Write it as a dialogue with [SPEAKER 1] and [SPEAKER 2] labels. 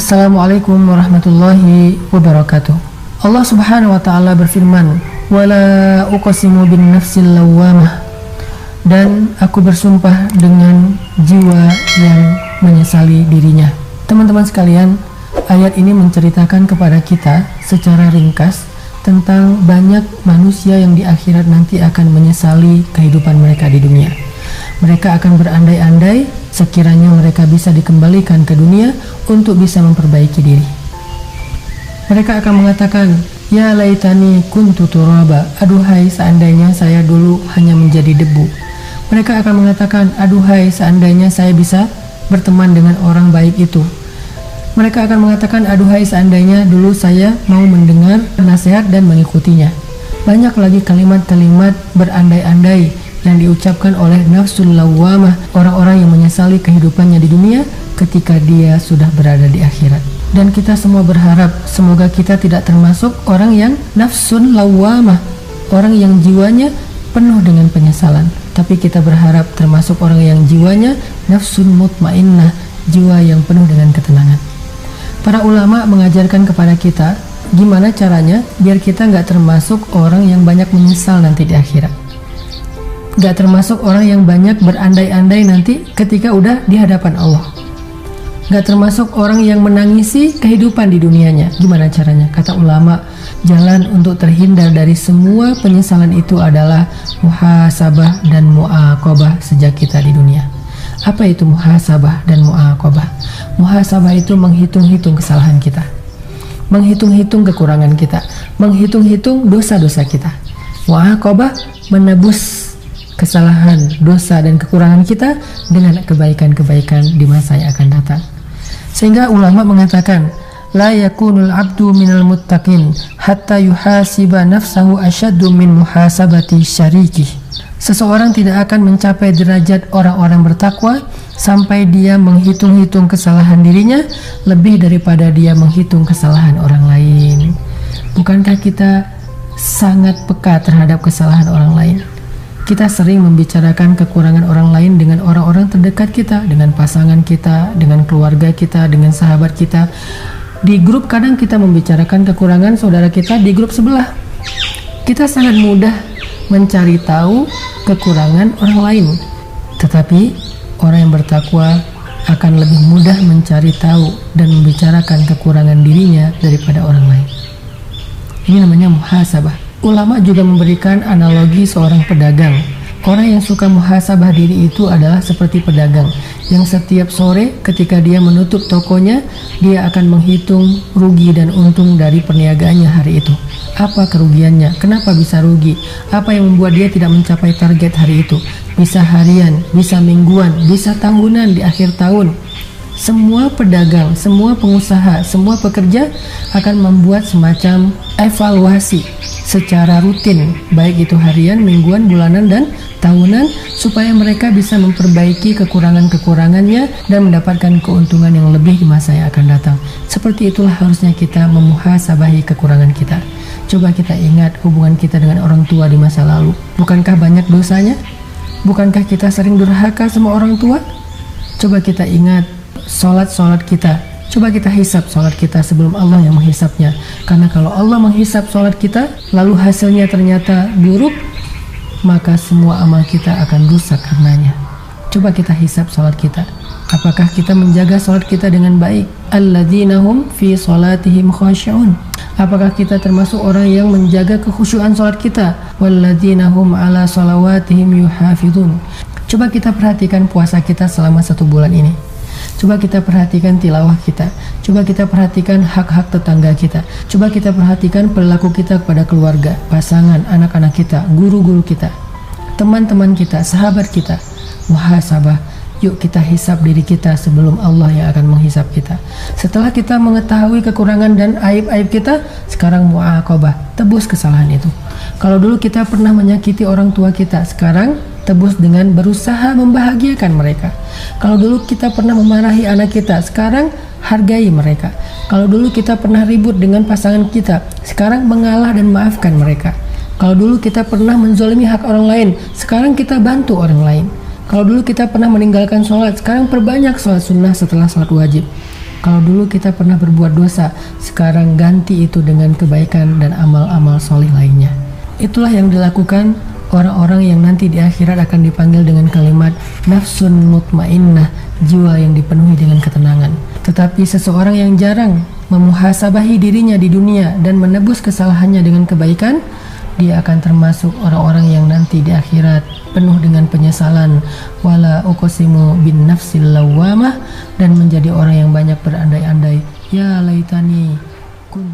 [SPEAKER 1] Assalamualaikum warahmatullahi wabarakatuh. Allah Subhanahu wa taala berfirman, "Wala uqsimu bin nafsil lawwamah." Dan aku bersumpah dengan jiwa yang menyesali dirinya. Teman-teman sekalian, ayat ini menceritakan kepada kita secara ringkas tentang banyak manusia yang di akhirat nanti akan menyesali kehidupan mereka di dunia. Mereka akan berandai-andai sekiranya mereka bisa dikembalikan ke dunia untuk bisa memperbaiki diri. Mereka akan mengatakan, "Ya laitani kuntu turaba." Aduhai seandainya saya dulu hanya menjadi debu. Mereka akan mengatakan, "Aduhai seandainya saya bisa berteman dengan orang baik itu." Mereka akan mengatakan, "Aduhai seandainya dulu saya mau mendengar nasihat dan mengikutinya." Banyak lagi kalimat-kalimat berandai-andai yang diucapkan oleh nafsul lawwamah, orang-orang yang menyesali kehidupannya di dunia ketika dia sudah berada di akhirat. Dan kita semua berharap semoga kita tidak termasuk orang yang nafsun lawwamah, orang yang jiwanya penuh dengan penyesalan. Tapi kita berharap termasuk orang yang jiwanya nafsun mutmainnah, jiwa yang penuh dengan ketenangan. Para ulama mengajarkan kepada kita gimana caranya biar kita nggak termasuk orang yang banyak menyesal nanti di akhirat. Gak termasuk orang yang banyak berandai-andai nanti ketika udah di hadapan Allah. Gak termasuk orang yang menangisi kehidupan di dunianya. Gimana caranya? Kata ulama, jalan untuk terhindar dari semua penyesalan itu adalah muhasabah dan mu'aqabah sejak kita di dunia. Apa itu muhasabah dan mu'aqabah? Muhasabah itu menghitung-hitung kesalahan kita, menghitung-hitung kekurangan kita, menghitung-hitung dosa-dosa kita. Mu'aqabah menebus kesalahan, dosa, dan kekurangan kita dengan kebaikan-kebaikan di masa yang akan datang. Sehingga ulama mengatakan, la yakunul abdu minal muttaqin hatta yuhasiba nafsahu asyaddu min muhasabati syarikih. Seseorang tidak akan mencapai derajat orang-orang bertakwa sampai dia menghitung-hitung kesalahan dirinya lebih daripada dia menghitung kesalahan orang lain. Bukankah kita sangat peka terhadap kesalahan orang lain? Kita sering membicarakan kekurangan orang lain dengan orang-orang terdekat kita, dengan pasangan kita, dengan keluarga kita, dengan sahabat kita. Di grup kadang kita membicarakan kekurangan saudara kita di grup sebelah. Kita sangat mudah mencari tahu kekurangan orang lain. Tetapi orang yang bertakwa akan lebih mudah mencari tahu dan membicarakan kekurangan dirinya daripada orang lain. Ini namanya muhasabah. Ulama juga memberikan analogi seorang pedagang. Orang yang suka muhasabah diri itu adalah seperti pedagang yang setiap sore ketika dia menutup tokonya, dia akan menghitung rugi dan untung dari perniagaannya hari itu. Apa kerugiannya? Kenapa bisa rugi? Apa yang membuat dia tidak mencapai target hari itu? Bisa harian, bisa mingguan, bisa tahunan di akhir tahun. Semua pedagang, semua pengusaha, semua pekerja akan membuat semacam evaluasi secara rutin, baik itu harian, mingguan, bulanan, dan tahunan, supaya mereka bisa memperbaiki kekurangan-kekurangannya dan mendapatkan keuntungan yang lebih di masa yang akan datang. Seperti itulah harusnya kita memuhasabahi kekurangan kita. Coba kita ingat hubungan kita dengan orang tua di masa lalu. Bukankah banyak dosanya? Bukankah kita sering durhaka sama orang tua? Coba kita ingat sholat kita. Coba kita hisap sholat kita sebelum Allah yang menghisapnya. Karena kalau Allah menghisap sholat kita lalu hasilnya ternyata buruk, maka semua amal kita akan rusak karenanya. Coba kita hisap sholat kita. Apakah kita menjaga sholat kita dengan baik? Alladzina hum fi sholatihim khashi'un. Apakah kita termasuk orang yang menjaga kekhusyuan sholat kita? Walladzina hum ala sholawatihim yuhafidun. Coba kita perhatikan puasa kita selama 1 bulan ini. Coba kita perhatikan tilawah kita. Coba kita perhatikan hak-hak tetangga kita. Coba kita perhatikan perilaku kita kepada keluarga, pasangan, anak-anak kita, guru-guru kita, teman-teman kita, sahabat kita. Muhasabah. Yuk kita hisap diri kita sebelum Allah yang akan menghisap kita. Setelah kita mengetahui kekurangan dan aib-aib kita, sekarang mu'aqabah, tebus kesalahan itu. Kalau dulu kita pernah menyakiti orang tua kita, sekarang tebus dengan berusaha membahagiakan mereka. Kalau dulu kita pernah memarahi anak kita, sekarang hargai mereka. Kalau dulu kita pernah ribut dengan pasangan kita, sekarang mengalah dan maafkan mereka. Kalau dulu kita pernah menzalimi hak orang lain, sekarang kita bantu orang lain. Kalau dulu kita pernah meninggalkan sholat, sekarang perbanyak sholat sunnah setelah sholat wajib. Kalau dulu kita pernah berbuat dosa, sekarang ganti itu dengan kebaikan dan amal-amal solih lainnya. Itulah yang dilakukan orang-orang yang nanti di akhirat akan dipanggil dengan kalimat nafsun mutmainnah, jiwa yang dipenuhi dengan ketenangan. Tetapi seseorang yang jarang memuhasabahi dirinya di dunia dan menebus kesalahannya dengan kebaikan, dia akan termasuk orang-orang yang nanti di akhirat penuh dengan penyesalan, wala uqsimu bin nafsil lawwamah, dan menjadi orang yang banyak berandai-andai, ya laitani kun